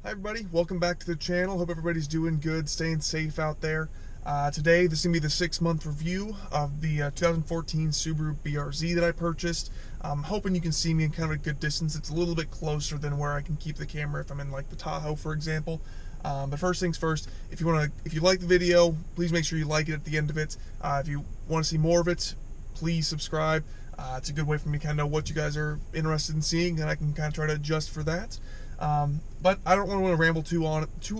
Hi everybody, welcome back to the channel. Hope everybody's doing good, staying safe out there. Today, this is going to be the 6-month review of the 2014 Subaru BRZ that I purchased. I'm hoping you can see me in kind of a good distance. It's a little bit closer than where I can keep the camera if I'm in like the Tahoe, for example. But first things first, if you like the video, please make sure you like it at the end of it. If you want to see more of it, please subscribe. It's a good way for me to kind of know what you guys are interested in seeing, and I can kind of try to adjust for that. But I don't want to ramble too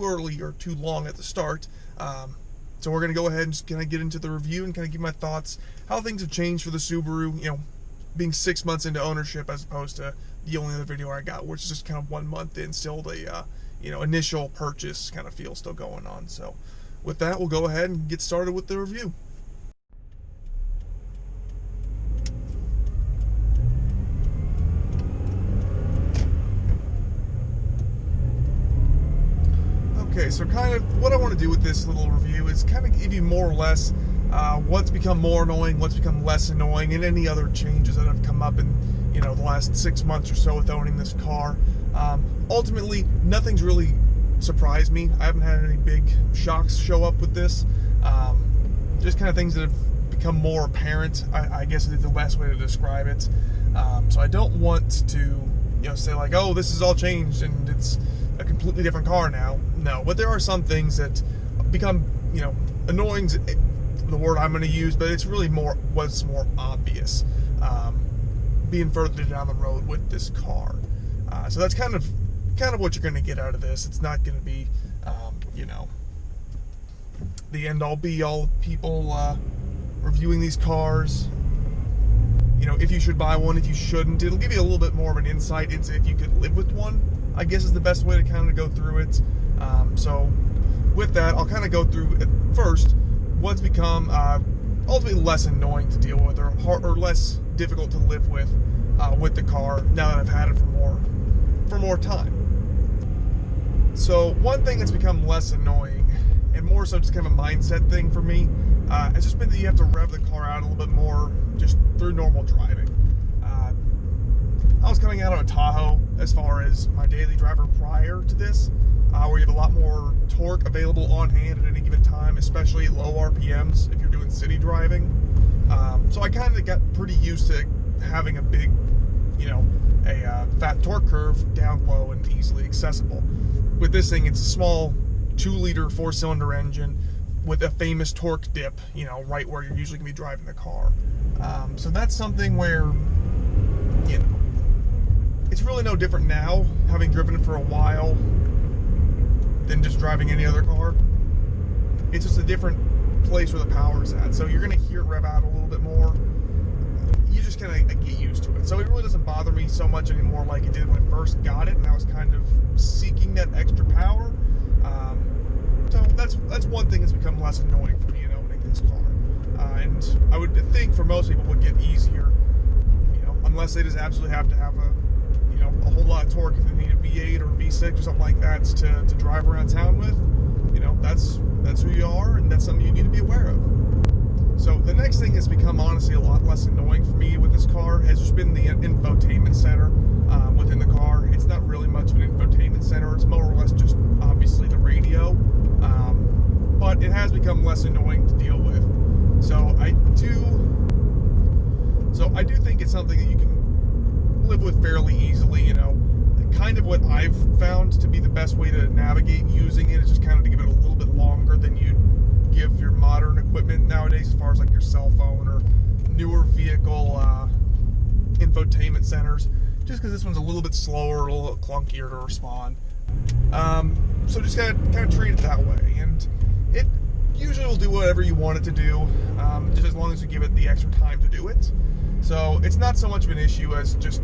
early or too long at the start. So we're going to go ahead and just kind of get into the review and kind of give my thoughts, how things have changed for the Subaru, you know, being 6 months into ownership as opposed to the only other video I got, which is just kind of 1 month in, still the, initial purchase kind of feel still going on. So with that, we'll go ahead and get started with the review. Okay, so kind of what I want to do with this little review is kind of give you more or less what's become more annoying, what's become less annoying, and any other changes that have come up in, the last 6 months or so with owning this car. Ultimately, nothing's really surprised me. I haven't had any big shocks show up with this. Just kind of things that have become more apparent, I guess is the best way to describe it. So I don't want to, say like, oh, this has all changed and it's a completely different car now. No, but there are some things that become, annoying, the word I'm going to use, but it's really what's more obvious being further down the road with this car. So that's kind of what you're going to get out of this. It's not going to be, the end-all be-all people reviewing these cars. If you should buy one, if you shouldn't. It'll give you a little bit more of an insight into if you could live with one, I guess is the best way to kind of go through it. So with that, I'll kind of go through at first what's become ultimately less annoying to deal with, or less difficult to live with the car now that I've had it for more time. So one thing that's become less annoying, and more so just kind of a mindset thing for me, has just been that you have to rev the car out a little bit more just through normal driving. I was coming out of a Tahoe as far as my daily driver prior to this, where you have a lot more torque available on hand at any given time, especially low RPMs if you're doing city driving. So I kind of got pretty used to having a big, a fat torque curve down low and easily accessible. With this thing, it's a small 2-liter 4-cylinder engine with a famous torque dip, right where you're usually going to be driving the car. So that's something where, it's really no different now, having driven it for a while, than just driving any other car. It's just a different place where the power's at. So you're going to hear it rev out a little bit more. You just kind of get used to it. So it really doesn't bother me so much anymore like it did when I first got it, and I was kind of seeking that extra power. So that's one thing that's become less annoying for me in owning this car. And I would think for most people it would get easier, unless they just absolutely have to have a whole lot of torque if they need a V8 or a V6 or something like that to drive around town with. That's who you are, and that's something you need to be aware of. So the next thing that's become honestly a lot less annoying for me with this car has just been the infotainment center within the car. It's not really much of an infotainment center. It's more or less just obviously the radio, but it has become less annoying to deal with. So I do think it's something that you can live with fairly easily. Kind of what I've found to be the best way to navigate using it is just kind of to give it a little bit longer than you'd give your modern equipment nowadays, as far as like your cell phone or newer vehicle infotainment centers, just because this one's a little bit slower, a little bit clunkier to respond. So just kind of treat it that way, and it usually will do whatever you want it to do, just as long as you give it the extra time to do it. So it's not so much of an issue as just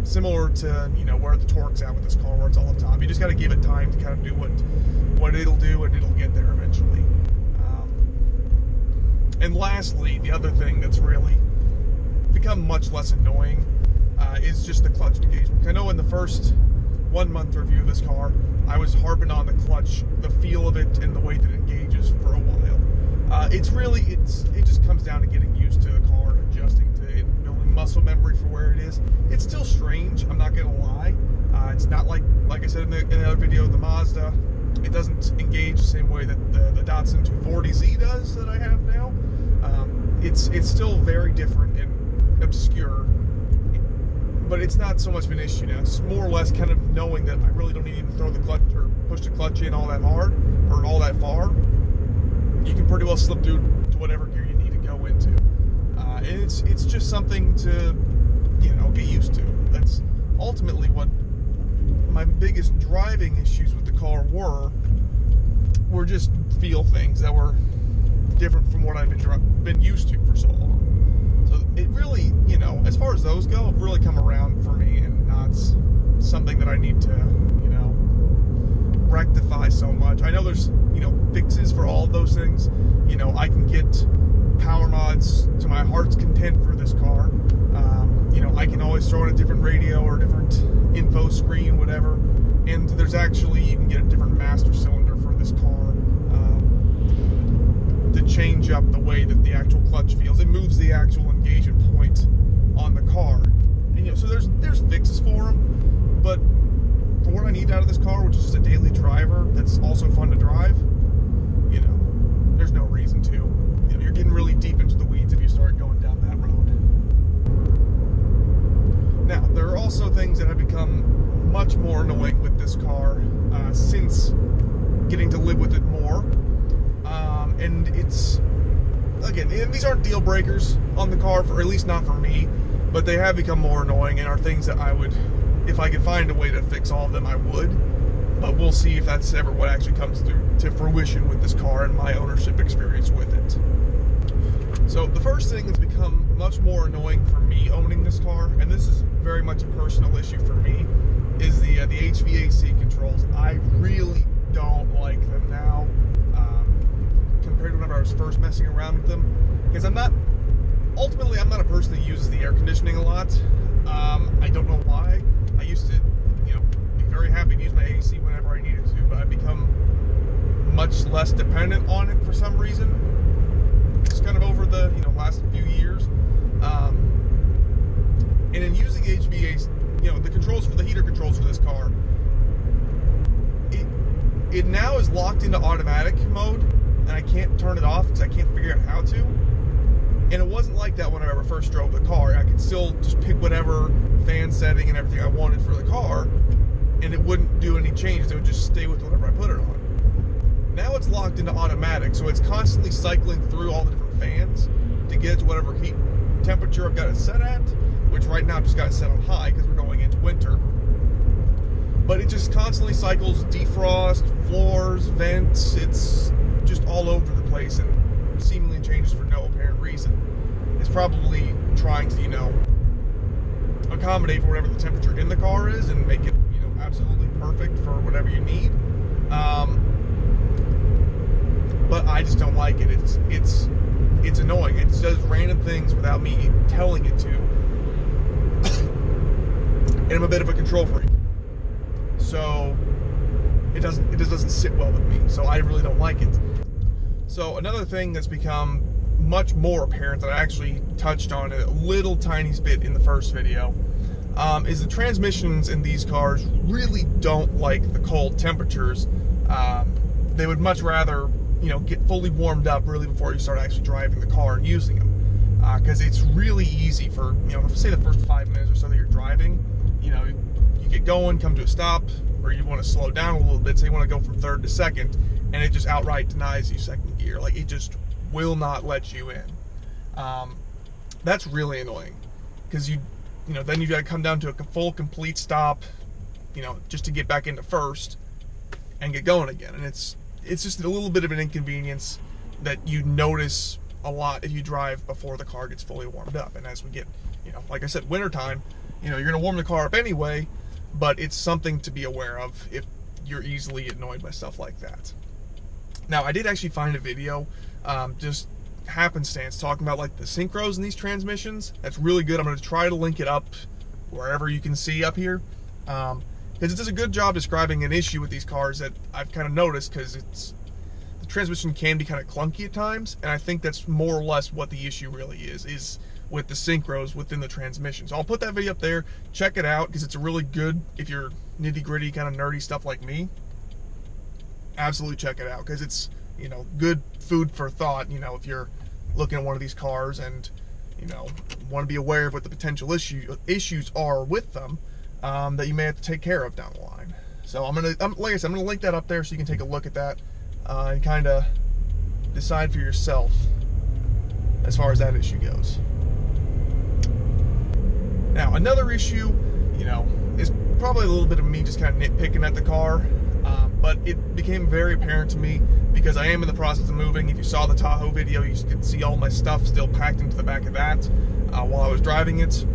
similar to where the torque's at with this car, where it's all up top. You just got to give it time to kind of do what it'll do, and it'll get there eventually. And lastly, the other thing that's really become much less annoying is just the clutch engagement. I know in the first 1 month review of this car, I was harping on the clutch, the feel of it, and the way that it engages for a while. It just comes down to getting used to the car and adjusting to it, building muscle memory for where it is. It's still strange, I'm not gonna lie. It's not like I said in the other video, the Mazda. It doesn't engage the same way that the Datsun 240Z does that I have now. It's still very different and obscure, but it's not so much of an issue now. It's more or less kind of knowing that I really don't need to throw the clutch or push the clutch in all that hard or all that far. You can pretty well slip through to whatever gear you need to go into, and it's just something to get used to. That's ultimately what my biggest driving issues with the car were just feel things that were different from what I've been used to for so long. So it really, as far as those go, have really come around for me, and not something that I need to, rectify so much. I know there's, fixes for all of those things. I can get power mods to my heart's content for this car. I can always throw in a different radio or a different info screen, whatever. And there's actually, you can get a different master cylinder for this car to change up the way that the actual clutch feels. It moves the actual engagement point on the car. And, so there's fixes for them. But for what I need out of this car, which is just a daily driver that's also fun to drive, there's no reason to. You're getting really deep into the weeds if you start going down that road. Now, there are also things that have become much more annoying with this car since getting to live with it more. And it's, again, these aren't deal breakers on the car, or at least not for me, but they have become more annoying and are things that I would, if I could find a way to fix all of them, I would. But we'll see if that's ever what actually comes to fruition with this car and my ownership experience with it. So the first thing that's become much more annoying for me owning this car, and this is very much a personal issue for me, is the HVAC controls. I really don't like them now compared to whenever I was first messing around with them, because I'm not a person that uses the air conditioning a lot. I don't know why. I used to, be very happy to use my AC whenever I needed to, but I've become much less dependent on it for some reason. Just kind of over the last few years. And in using HVAC, the controls for the heater controls for this car, it now is locked into automatic mode, and I can't turn it off because I can't figure out how to. And it wasn't like that when I ever first drove the car. I could still just pick whatever fan setting and everything I wanted for the car, and it wouldn't do any changes. It would just stay with whatever I put it on. Now it's locked into automatic, so it's constantly cycling through all the different fans to get it to whatever heat temperature I've got it set at, which right now I've just got it set on high because we're going into winter. But it just constantly cycles defrost, floors, vents. It's just all over the place and seemingly changes for no apparent reason. It's probably trying to, accommodate for whatever the temperature in the car is and make it, absolutely perfect for whatever you need. But I just don't like it. It's annoying. It does random things without me telling it to. And I'm a bit of a control freak, so it just doesn't sit well with me. So I really don't like it. So another thing that's become much more apparent that I actually touched on a little tiny bit in the first video is the transmissions in these cars really don't like the cold temperatures. They would much rather get fully warmed up really before you start actually driving the car and using them, because it's really easy for say the first 5 minutes or so that you're driving, you get going, come to a stop, or you want to slow down a little bit, so you want to go from third to second, and it just outright denies you second gear. Like, it just will not let you in. That's really annoying, because then you got to come down to a full complete stop, just to get back into first and get going again. And it's just a little bit of an inconvenience that you notice a lot if you drive before the car gets fully warmed up. And as we get, like I said, wintertime, you're going to warm the car up anyway, but it's something to be aware of if you're easily annoyed by stuff like that. Now, I did actually find a video, just happenstance, talking about like the synchros in these transmissions. That's really good. I'm going to try to link it up wherever you can see up here, because it does a good job describing an issue with these cars that I've kind of noticed, because the transmission can be kind of clunky at times, and I think that's more or less what the issue really is with the synchros within the transmission. So I'll put that video up there. Check it out, because it's a really good, if you're nitty-gritty kind of nerdy stuff like me, absolutely check it out, because it's, you know, good food for thought, you know, if you're looking at one of these cars and, you know, want to be aware of what the potential issues are with them, that you may have to take care of down the line. So like I said, I'm gonna link that up there so you can take a look at that and kind of decide for yourself as far as that issue goes. Now, another issue, you know, is probably a little bit of me just kind of nitpicking at the car, but it became very apparent to me because I am in the process of moving. If you saw the Tahoe video, you could see all my stuff still packed into the back of that while I was driving it.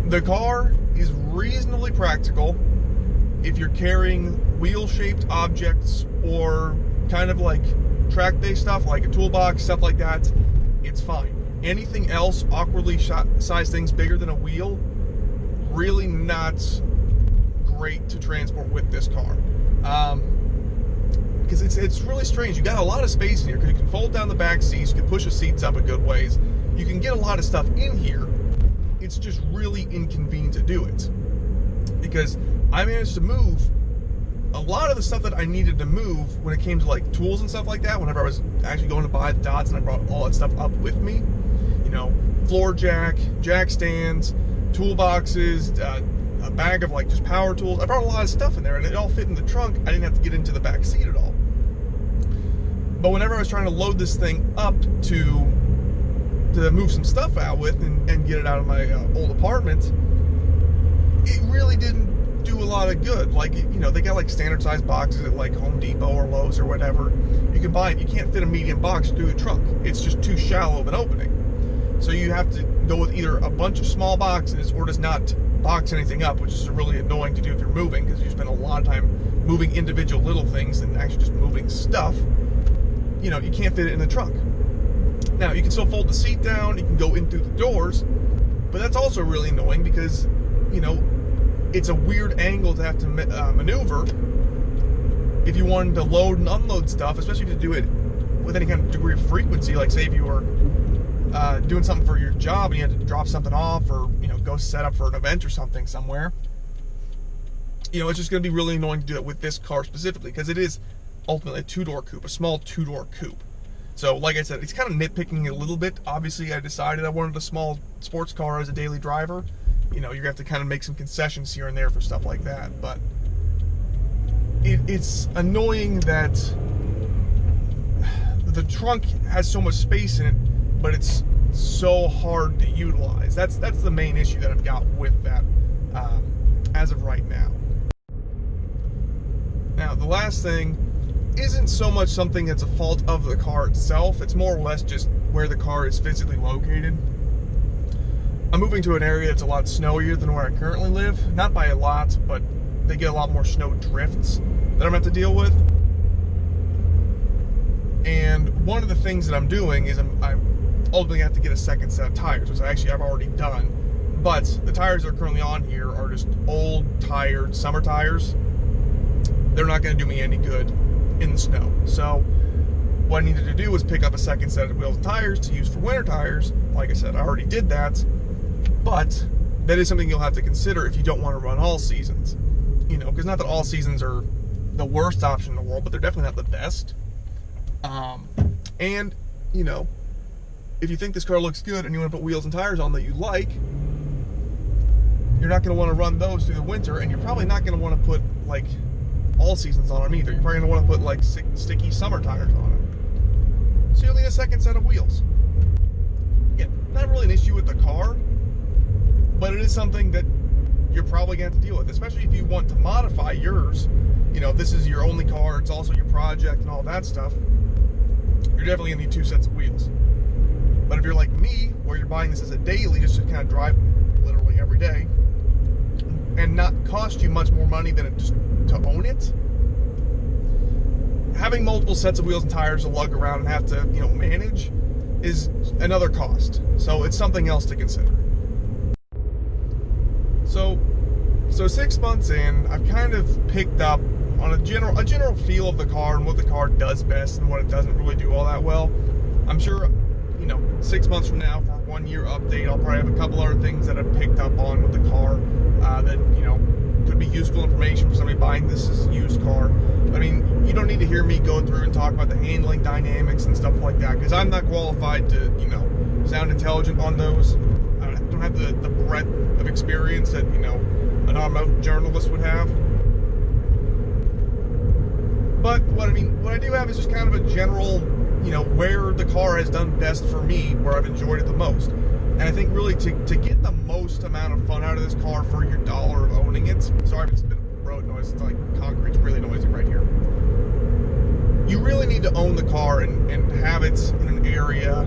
The car is reasonably practical if you're carrying wheel-shaped objects or kind of like track-based stuff, like a toolbox, stuff like that. It's fine. Anything else, awkwardly sized things bigger than a wheel, really not great to transport with this car. Because it's really strange. You got a lot of space in here, because you can fold down the back seats, you can push the seats up a good ways. You can get a lot of stuff in here. It's just really inconvenient to do it, because I managed to move a lot of the stuff that I needed to move when it came to like tools and stuff like that. Whenever I was actually going to buy the Dots, and I brought all that stuff up with me, you know, floor jack stands, toolboxes, a bag of like just power tools. I brought a lot of stuff in there, and it all fit in the trunk. I didn't have to get into the back seat at all. But whenever I was trying to load this thing up to move some stuff out with and get it out of my old apartment, it really didn't do a lot of good. Like, you know, they got like standard size boxes at like Home Depot or Lowe's or whatever. You can buy it. You can't fit a medium box through the trunk. It's just too shallow of an opening. So you have to go with either a bunch of small boxes or just not box anything up, which is really annoying to do if you're moving, because you spend a lot of time moving individual little things than actually just moving stuff. You know, you can't fit it in the trunk. Now, you can still fold the seat down, you can go in through the doors, but that's also really annoying because, you know, it's a weird angle to have to maneuver if you wanted to load and unload stuff, especially to do it with any kind of degree of frequency. Like, say if you were doing something for your job and you had to drop something off, or, you know, go set up for an event or something somewhere. You know, it's just going to be really annoying to do it with this car specifically, because it is ultimately a two-door coupe, a small two-door coupe. So, like I said, it's kind of nitpicking a little bit. Obviously, I decided I wanted a small sports car as a daily driver. You know, you're going to have to kind of make some concessions here and there for stuff like that. But it's annoying that the trunk has so much space in it, but it's so hard to utilize. That's the main issue that I've got with that as of right now. Now, the last thing isn't so much something that's a fault of the car itself. It's more or less just where the car is physically located. I'm moving to an area that's a lot snowier than where I currently live. Not by a lot, but they get a lot more snow drifts that I'm going to have to deal with. And one of the things that I'm doing is I'm ultimately have to get a second set of tires, which I've already done. But the tires that are currently on here are just old, tired summer tires. They're not going to do me any good in the snow. So what I needed to do was pick up a second set of wheels and tires to use for winter tires. Like I said, I already did that, but that is something you'll have to consider if you don't want to run all seasons. You know, because not that all seasons are the worst option in the world, but they're definitely not the best. And, you know, if you think this car looks good and you want to put wheels and tires on that you like, you're not going to want to run those through the winter, and you're probably not going to want to put, like, all seasons on them either. You're probably going to want to put, like, sticky summer tires on them. So you'll need a second set of wheels. Yeah, not really an issue with the car, but it is something that you're probably going to have to deal with, especially if you want to modify yours. You know, if this is your only car, it's also your project and all that stuff, you're definitely going to need two sets of wheels. But if you're like me, where you're buying this as a daily, just to kind of drive literally every day, and not cost you much more money than it just to own it, having multiple sets of wheels and tires to lug around and have to, you know, manage is another cost. So it's something else to consider. So 6 months in, I've kind of picked up on a general feel of the car and what the car does best and what it doesn't really do all that well. I'm sure, you 6 months from now for a 1-year update, I'll probably have a couple other things that I've picked up on with the car that, could be useful information for somebody buying this as a used car. I mean, you don't need to hear me go through and talk about the handling dynamics and stuff like that, because I'm not qualified to, sound intelligent on those. I don't have the breadth of experience that, an automotive journalist would have. But what I do have is just kind of a general, where the car has done best for me, where I've enjoyed it the most. And I think really to get the most amount of fun out of this car for your dollar of owning it, sorry if it's a bit of road noise, it's like concrete's really noisy right here. You really need to own the car and have it in an area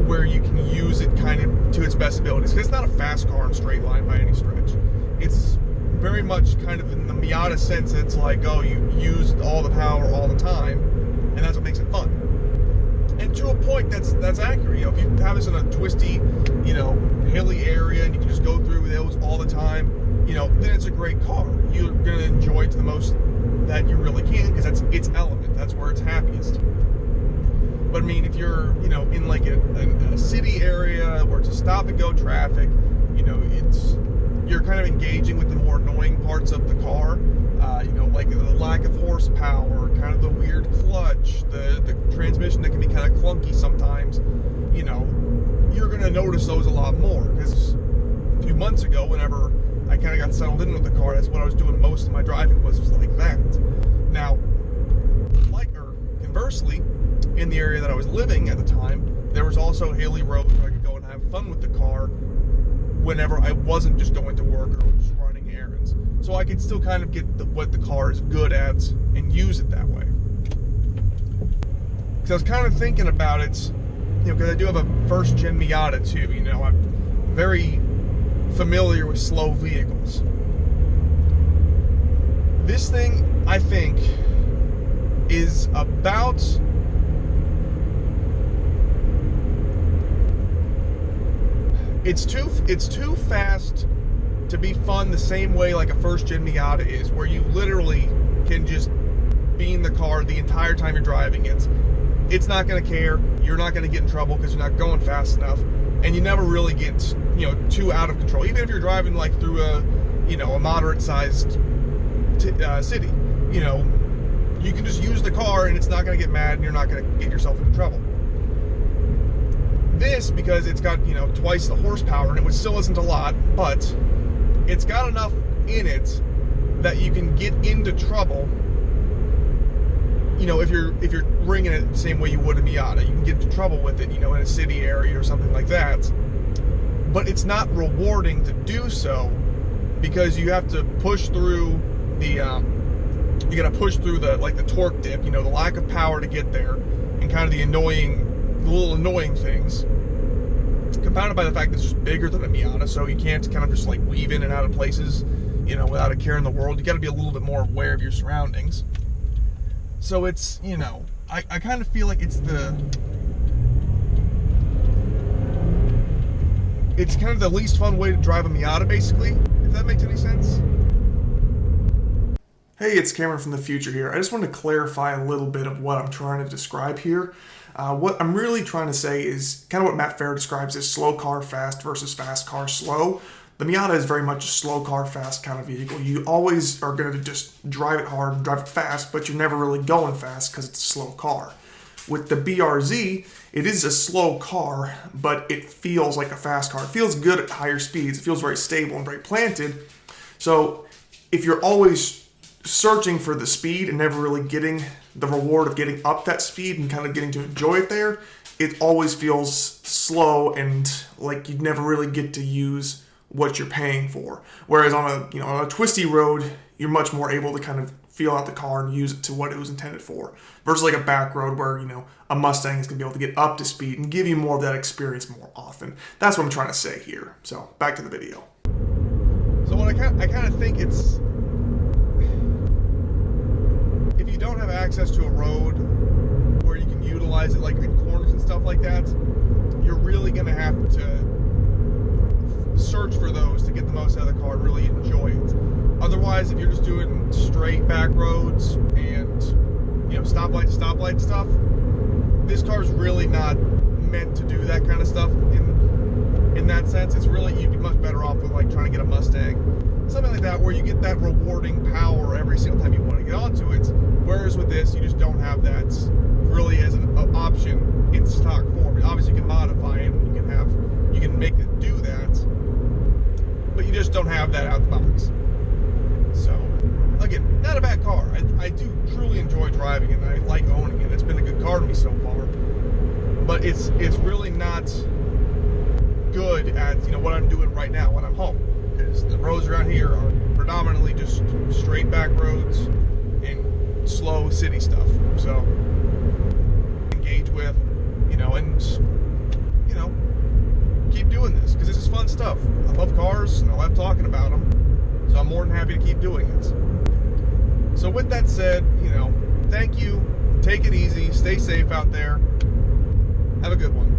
where you can use it kind of to its best abilities. Because it's not a fast car in straight line by any stretch. It's very much kind of in the Miata sense, it's like, oh, you use all the power all the time, and that's what makes it fun. And to a point, that's accurate. If you have this in a twisty, hilly area, and you can just go through those all the time, then it's a great car. You're going to enjoy it to the most that you really can, because that's its element. That's where it's happiest. But I mean, if you're, in like a city area where it's a stop-and-go traffic, you're kind of engaging with the more annoying parts of the car, like the lack of horsepower, kind of the weird clutch, the transmission that can be kind of clunky sometimes. You're going to notice those a lot more, because a few months ago, whenever I kind of got settled in with the car, that's what I was doing most of my driving was like that. Now, conversely, in the area that I was living at the time, there was also hilly roads where I could go and have fun with the car whenever I wasn't just going to work or just running errands. So I could still kind of get what the car is good at and use it that way. Because I was kind of thinking about it, because I do have a first-gen Miata too. I'm very familiar with slow vehicles. This thing, I think, is about... It's too fast to be fun the same way like a first-gen Miata is, where you literally can just be in the car the entire time you're driving it. It's not going to care. You're not going to get in trouble because you're not going fast enough, and you never really get too out of control. Even if you're driving like through a moderate-sized city, you can just use the car and it's not going to get mad and you're not going to get yourself into trouble. This, because it's got, twice the horsepower, and it still isn't a lot, but it's got enough in it that you can get into trouble, if you're bringing it the same way you would a Miata. You can get into trouble with it, in a city area or something like that. But it's not rewarding to do so, because you have to push through the, the torque dip, the lack of power to get there, and kind of the little annoying things, compounded by the fact that it's just bigger than a Miata, so you can't kind of just like weave in and out of places, without a care in the world. You got to be a little bit more aware of your surroundings. So it's, I kind of feel like it's kind of the least fun way to drive a Miata, basically, if that makes any sense. Hey, it's Cameron from the future here. I just wanted to clarify a little bit of what I'm trying to describe here. What I'm really trying to say is kind of what Matt Farah describes as slow car fast versus fast car slow. The Miata is very much a slow car fast kind of vehicle. You always are going to just drive it hard and drive it fast, but you're never really going fast because it's a slow car. With the BRZ, it is a slow car, but it feels like a fast car. It feels good at higher speeds. It feels very stable and very planted. So if you're always searching for the speed and never really getting the reward of getting up that speed and kind of getting to enjoy it there, it always feels slow and like you never really get to use what you're paying for. Whereas on a twisty road, you're much more able to kind of feel out the car and use it to what it was intended for. Versus like a back road where, a Mustang is going to be able to get up to speed and give you more of that experience more often. That's what I'm trying to say here. So back to the video. So what I kind of think it's, if you don't have access to a road where you can utilize it like in corners and stuff like that, you're really going to have to search for those to get the most out of the car and really enjoy it. Otherwise, if you're just doing straight back roads and stoplight to stoplight stuff, this car's really not meant to do that kind of stuff in that sense. It's really, you'd be much better off with like trying to get a Mustang, something like that, where you get that rewarding power every single time you want to get onto it. Whereas with this, you just don't have that really as an option in stock form. Obviously, you can modify it, and you can make it do that, but you just don't have that out the box. So, again, not a bad car. I do truly enjoy driving it, and I like owning it. It's been a good car to me so far, but it's really not good at what I'm doing right now when I'm home, because the roads around here are predominantly just straight back roads and slow city stuff. So engage with, and keep doing this, because this is fun stuff. I love cars and I love talking about them, so I'm more than happy to keep doing it. So with that said, thank you. Take it easy. Stay safe out there. Have a good one.